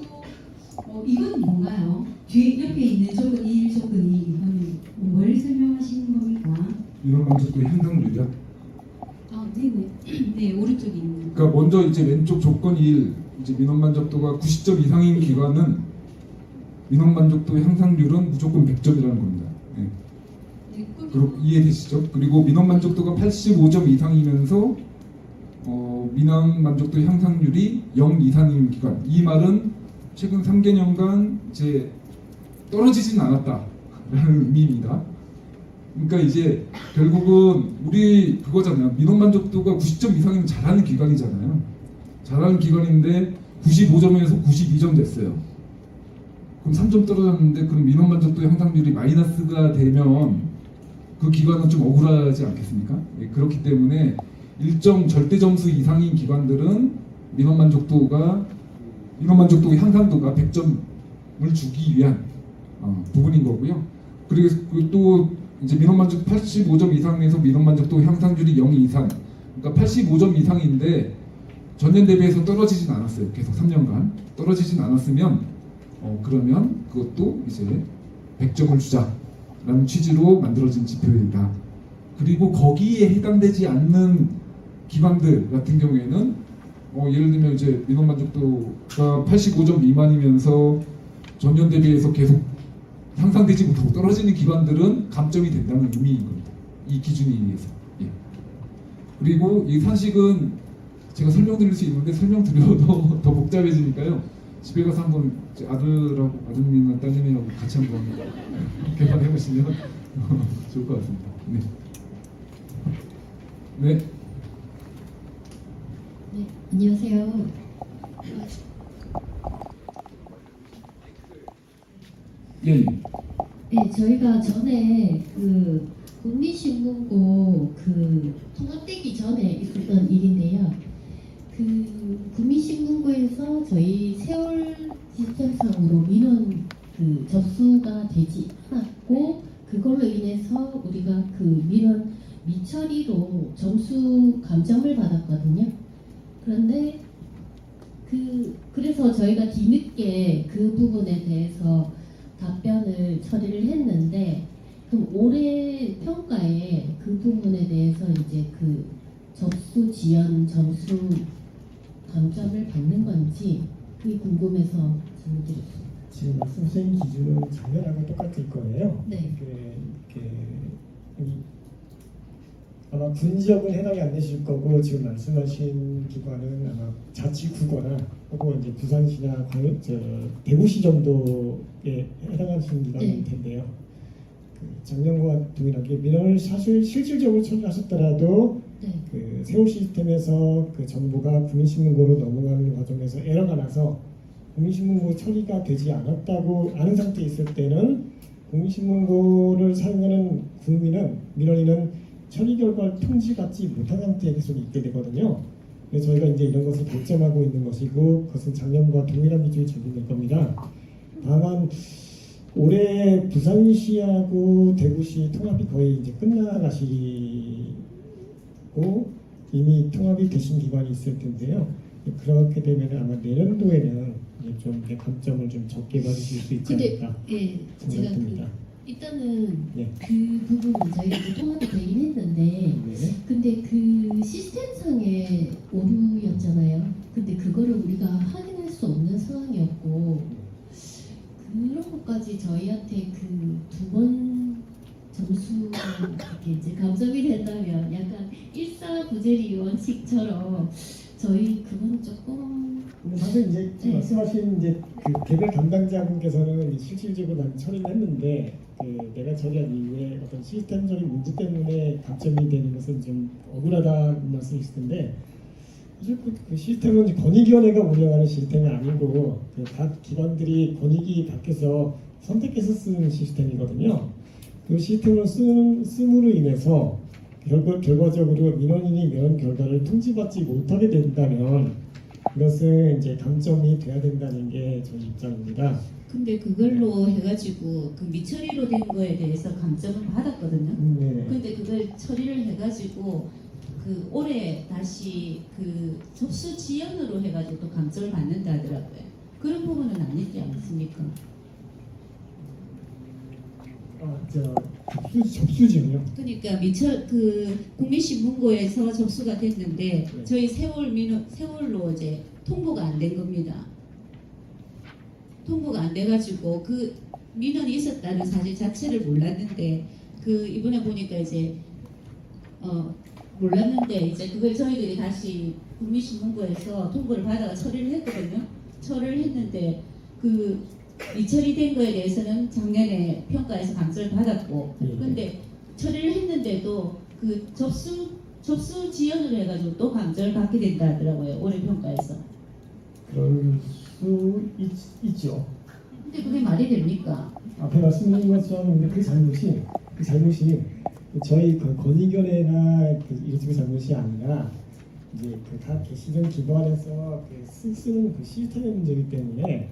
뭔가요? 뒤에 옆에 있는 조건 1, 조건 2 이거는 뭘 설명하시는 겁니까? 민원 만족도 향상률이요. 네네. 네, 오른쪽에 있는. 그러니까 먼저 이제 왼쪽 조건 1, 이제 민원 만족도가 90점 이상인 기관은 민원 만족도 향상률은 무조건 100점이라는 겁니다. 네. 네, 그리고 이해되시죠? 그리고 민원 만족도가 85점 이상이면서 민원 만족도 향상률이 0 이상인 기관. 이 말은 최근 3개년간 이제 떨어지진 않았다라는 의미입니다. 그러니까 이제 결국은 우리 그거잖아요. 민원 만족도가 90점 이상이면 잘하는 기관이잖아요. 잘하는 기관인데 95점에서 92점 됐어요. 그럼 3점 떨어졌는데 그럼 민원 만족도 향상률이 마이너스가 되면 그 기관은 좀 억울하지 않겠습니까? 예, 그렇기 때문에 일정 절대 점수 이상인 기관들은 민원 만족도 향상도가 100점을 주기 위한 부분인 거고요. 그리고 또 이제 민원 만족 85점 이상에서 민원 만족도 향상률이 0 이상, 그러니까 85점 이상인데 전년 대비해서 떨어지진 않았어요. 계속 3년간 떨어지진 않았으면 그러면 그것도 이제 100점을 주자라는 취지로 만들어진 지표이다. 그리고 거기에 해당되지 않는 기관들 같은 경우에는 예를 들면 이제 민원 만족도가 85점 미만이면서 전년 대비해서 계속 향상되지 못하고 떨어지는 기관들은 감점이 된다는 의미인 겁니다. 이 기준에 의해서. 예. 그리고 이 사실은 제가 설명드릴 수 있는데 설명드려도 더 복잡해지니까요. 집에 가서 한번 아드님이나 따님이랑 같이 한번 개발해 보시면 좋을 것 같습니다. 네. 네. 네, 안녕하세요. 예. 예. 네, 저희가 전에 그 국민신문고 그 통합되기 전에 있었던 일인데요. 그 국민신문고에서 저희 세월 시스템상으로 민원 그 접수가 되지 않았고 그걸로 인해서 우리가 그 민원 미처리로 점수 감점을 받았거든요. 그런데 그래서 저희가 뒤늦게 그 부분에 대해서 답변을 처리를 했는데 그럼 올해 평가에 그 부분에 대해서 이제 그 접수 지연 점수 감점을 받는 건지 그게 궁금해서 질문드렸습니다. 지금 말씀하신 기준은 작년하고 똑같을 거예요. 네. 아마 군 지역은 해당이 안 되실 거고 지금 말씀하신 기관은 아마 자치구거나 혹은 이제 부산시나 대구시 정도에 해당하시는 기관일 텐데요. 그 작년과 동일하게 민원을 사실 실질적으로 처리하셨더라도 네. 그 세월 시스템에서 그 정보가 국민신문고로 넘어가는 과정에서 에러가 나서 국민신문고 처리가 되지 않았다고 아는 상태에 있을 때는 국민신문고를 사용하는 민원인은 처리 결과를 통지받지 못한 상태에 계속 있게 되거든요. 그래서 저희가 이제 이런 것을 결정하고 있는 것이고 그것은 작년과 동일한 기준이 적용될 겁니다. 다만 올해 부산시하고 대구시 통합이 거의 이제 끝나가시고 이미 통합이 되신 기관이 있을 텐데요. 그렇게 되면 아마 내년도에는 이제 좀 감점을 좀 적게 받으실 수 있지 않을까 예, 제가 생각됩니다. 일단은 네. 그 부분은 저희가 이제 통합이 되긴 했는데 네. 근데 그 시스템상의 오류였잖아요. 근데 그거를 우리가 확인할 수 없는 상황이었고 그런 것까지 저희한테 그 두 번 점수 이렇게 이제 감점이 된다면 약간 일사부재리 원칙처럼 저희 그건 조금 근데 사실 이제 네. 말씀하신 이제 그 개별 담당자분께서는 실질적으로 많이 처리를 했는데 그 내가 처리한 이후에 어떤 시스템적인 문제 때문에 감점이 되는 것은 좀 억울하다는 말씀이실 텐데 사실 그 시스템은 이제 권익위원회가 운영하는 시스템이 아니고 그 각 기관들이 권익위 밖에서 선택해서 쓰는 시스템이거든요. 그 시스템을 씀으로 인해서 결과적으로 민원인이 민원 결과를 통지받지 못하게 된다면 이것은 이제 강점이 돼야 된다는 게 저희 입장입니다. 근데 그걸로 해가지고 그 미처리로 된 거에 대해서 감점을 받았거든요. 네. 근데 그걸 처리를 해가지고 그 올해 다시 그 접수 지연으로 해가지고 또 감점을 받는다 하더라고요. 그런 부분은 아니지 않습니까? 접수지요. 그러니까 그 국민신문고에서 접수가 됐는데 네. 저희 세월로 이제 통보가 안 된 겁니다. 통보가 안 돼가지고 그 민원이 있었다는 사실 자체를 몰랐는데 그 이번에 보니까 이제 몰랐는데 이제 그걸 저희들이 다시 국민신문고에서 통보를 받아가 처리를 했거든요. 처리를 했는데 그 미처리된 거에 대해서는 작년에 평가에서 감점을 받았고, 근데 처리를 했는데도 그 접수 지연을 해가지고 또 감점을 받게 된다 하더라고요. 올해 평가에서. 그럴 수 있죠. 근데 그게 말이 됩니까? 앞에 말씀드린 것처럼 근데 그 잘못이 저희 그 권익위원회나 이쪽의 잘못이 아니라 이제 각 계시는 기관에서 쓰는 그 시스템의 문제이기 때문에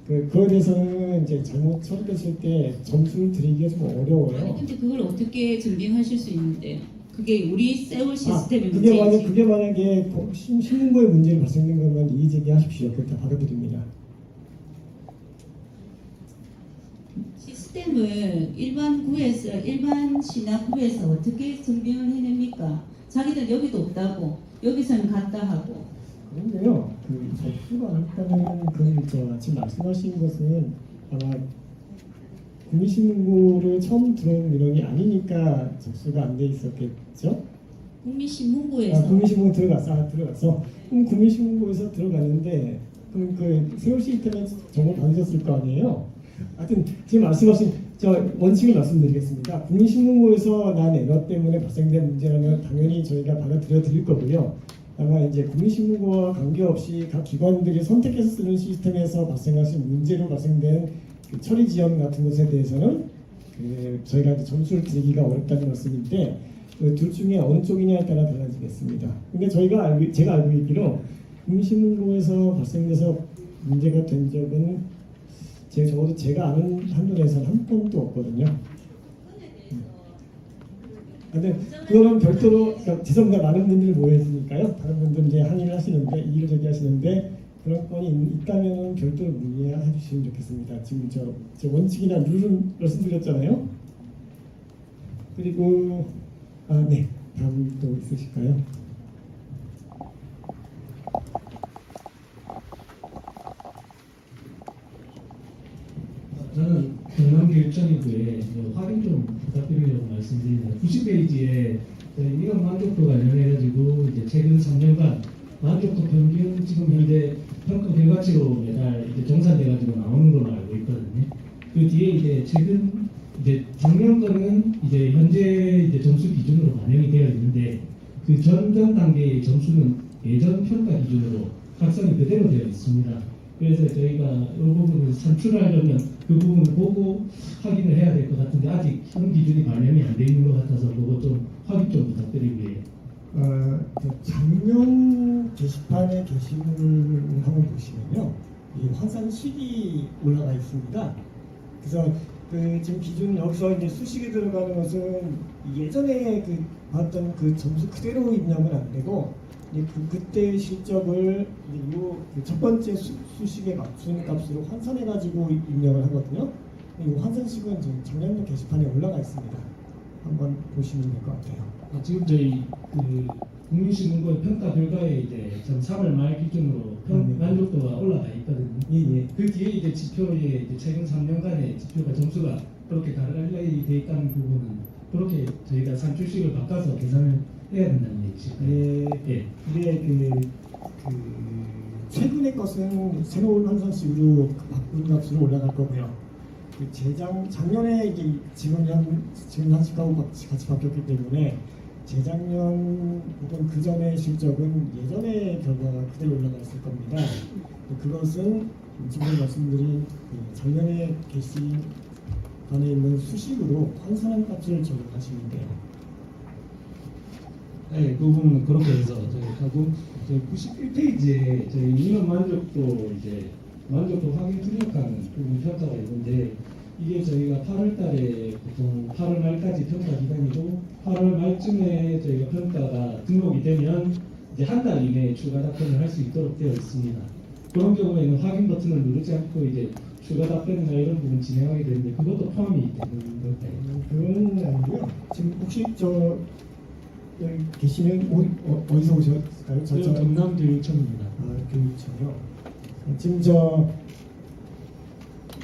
그거에 대해서는 이제 잘못 처리됐을 때 점수를 드리기가 좀 어려워요. 아니 근데 그걸 어떻게 증빙하실 수 있는데? 그게 우리 세월 시스템의 그게 문제이지. 만약에 신문고의 문제를 발생된 거면 이의 제기하십시오. 그때 받아드립니다. 시스템을 일반 신학구에서 어떻게 증빙을 해냅니까? 자기들 여기도 없다고 여기서는 갔다 하고. 그런데요, 그 접수가 일단은 지금 말씀하신 것은 아마 국민신문고로 처음 들어온 민원이 아니니까 접수가 안 돼 있었겠죠? 국민신문고에서 국민신문고 들어갔어. 그럼 국민신문고에서 들어갔는데 그럼 그 세월 시스템에 정보 받으셨을 거 아니에요? 하여튼 지금 말씀하신 원칙을 말씀드리겠습니다. 국민신문고에서 난 에러 때문에 발생된 문제라면 당연히 저희가 받아들여 드릴 거고요. 다만 이제 국민신문고와 관계없이 각 기관들이 선택해서 쓰는 시스템에서 발생하신 문제로 발생된 그 처리 지연 같은 것에 대해서는 저희가 이제 점수를 드리기가 어렵다는 말씀인데 그 둘 중에 어느 쪽이냐에 따라 달라지겠습니다. 근데 제가 알고 있기로 국민신문고에서 발생돼서 문제가 된 적은 적어도 제가 아는 한도 내에서는 한 번도 없거든요. 근데 그거는 별도로 죄송합니다. 많은 분들이 모여있으니까요. 다른 분들은 이제 항의를 하시는데 이의를 제기하시는데 그런 건이 있다면 별도로 문의해 주시면 좋겠습니다. 지금 저 원칙이나 룰은 말씀드렸잖아요. 그리고 네, 다음 또 있으실까요? 저는 경남교육청이고에 확인 좀 부탁드리려고 말씀드립니다. 90페이지에 민원 만족도 관련해가지고 이제 최근 3년간 만족도 평균 지금 현재 평가 결과치로 매달 이제 정산돼가지고 나오는 걸로 알고 있거든요. 그 뒤에 이제 최근 이제 작년 거는 이제 현재 이제 점수 기준으로 반영이 되어 있는데 그 전전 단계의 점수는 예전 평가 기준으로 각성이 그대로 되어 있습니다. 그래서 저희가 이 부분을 산출하려면 그 부분을 보고 확인을 해야 될 것 같은데 아직 현 기준이 반영이 안 돼 있는 것 같아서 그거 좀 확인 좀 부탁드리고요. 작년 게시판의 게시물을 한번 보시면요, 이 환산식이 올라가 있습니다. 그래서 지금 기준 여기서 이제 수식이 들어가는 것은 예전에 봤던 그 점수 그대로 입력은 안 되고 그때 실적을 첫 번째 수식에 맞춘 값으로 환산해가지고 입력을 하거든요. 이 환산식은 지금 작년도 게시판에 올라가 있습니다. 한번 보시면 될 것 같아요. 지금 저희 그 국민신문고의 평가 결과에 이제 전 3월 말 기준으로 만족도가 올라가 있거든요. 예. 그 뒤에 이제 지표에 이제 최근 3년간의 지표가 점수가 그렇게 달라이 돼 있다는 부분은 그렇게 저희가 산출식을 바꿔서 계산을 해야 된다는 얘기실까요? 예. 근데 최근의 것은 새로운 환산식으로 바꾼 값으로 올라갈 거고요. 작년에 이제 지금 한식하고 같이 바뀌었기 때문에 재작년 혹은 그 전의 실적은 예전의 결과가 그대로 올라가 있을 겁니다. 그것은 지금 말씀드린 작년에 게시판에 있는 수식으로 환산한 값을 적용하시면 돼요. 네, 그 부분은 그렇게 해서 저희 하고 저희 91페이지에 저희 민원 만족도 이제 만족도 확인 등록하는 부분 평가가 있는데 이게 저희가 8월달에 보통 8월 말까지 평가 기간이고 8월 말쯤에 저희가 평가가 등록이 되면 이제 한 달 이내에 추가 답변을 할 수 있도록 되어 있습니다. 그런 경우에는 확인 버튼을 누르지 않고 이제 추가 답변이나 이런 부분 진행하게 되는데 그것도 포함이 되는 건가요? 그건 아니고요. 지금 혹시 저 여기 계시는 어디서 오셨을까요? 저는 경남교육청입니다. 교육청이요. 지금 저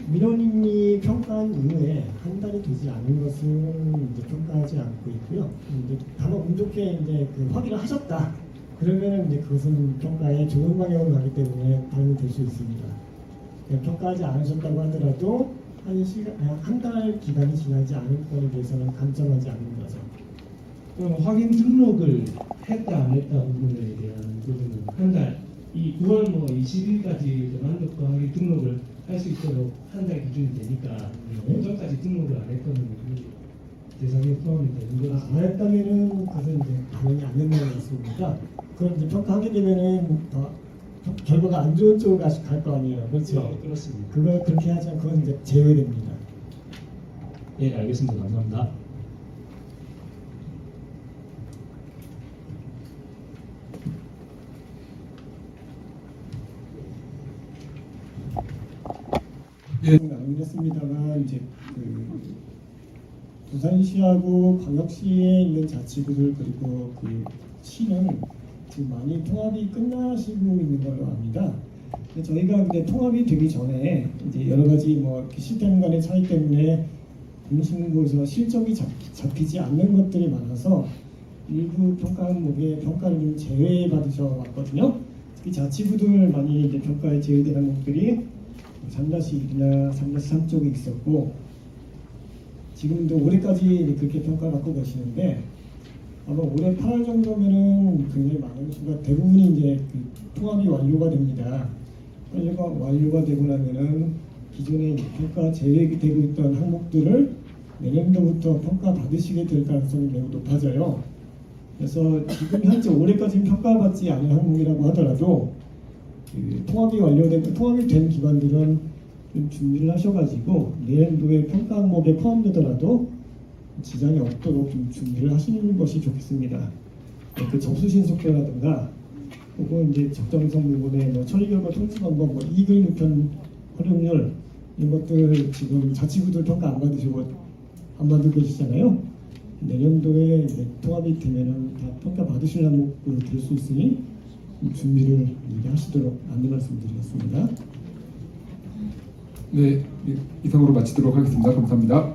민원인이 평가한 이후에 한 달이 되지 않은 것은 이제 평가하지 않고 있고요. 이제 다만 운 좋게 이제 그 확인을 하셨다. 그러면 이제 그것은 평가에 좋은 방향으로 가기 때문에 반영이 될 수 있습니다. 평가하지 않으셨다고 하더라도 한 달 기간이 지나지 않은 건에 대해서는 감점하지 않는 거죠. 그럼 확인 등록을 했다 안 했다 부분에 대한 부분은 한 달, 이 9월 뭐 20일까지 만족도 확인 등록을 할 수 있도록 한 달 기준이 되니까 네. 오전까지 등록을 안 했거든요. 그 대상에 포함이 되는 거라서. 안 했다면은 그것은 이제 반영이 안 된다는 말씀입니다. 그럼 이제 평가하게 되면은 결과가 안 좋은 쪽으로 갈 거 아니에요. 그렇죠? 네, 그렇습니다. 그걸 그렇게 하지만 그건 이제 제외됩니다. 예, 알겠습니다. 감사합니다. 나누겠습니다만 이제 그 부산시하고 광역시에 있는 자치구들 그리고 그 시는 지금 많이 통합이 끝나시고 있는 걸로 압니다. 근데 저희가 근데 통합이 되기 전에 이제 여러 가지 뭐 이렇게 시스템 간의 차이 때문에 공신부에서 실적이 잡히지 않는 것들이 많아서 일부 평가 항목에 평가를 좀 제외받으셔 왔거든요. 특히 자치구들 많이 이제 평가에 제외된 항목들이 3-1이나 3-3 쪽에 있었고 지금도 올해까지 그렇게 평가를 받고 계시는데 아마 올해 8월 정도면은 굉장히 많은 수가 대부분이 이제 그 통합이 완료가 됩니다. 완료가 되고 나면은 기존에 평가 제외되고 있던 항목들을 내년도부터 평가 받으시게 될 가능성이 매우 높아져요. 그래서 지금 현재 올해까지 평가받지 않은 항목이라고 하더라도 그 통합이 된 기관들은 좀 준비를 하셔가지고 내년도에 평가 항목에 포함되더라도 지장이 없도록 좀 준비를 하시는 것이 좋겠습니다. 그 접수신 속도라든가 혹은 이제 적정성 부분에 뭐 처리 결과 통지 방법, 뭐 이익을 누편 활용률 이런 것들 지금 자치구들 평가 안 받고 계시잖아요. 내년도에 이제 통합이 되면은 다 평가 받으실 항목으로 될 수 있으니 준비를 미리 하시도록 안내 말씀드리겠습니다. 네, 이상으로 마치도록 하겠습니다. 감사합니다.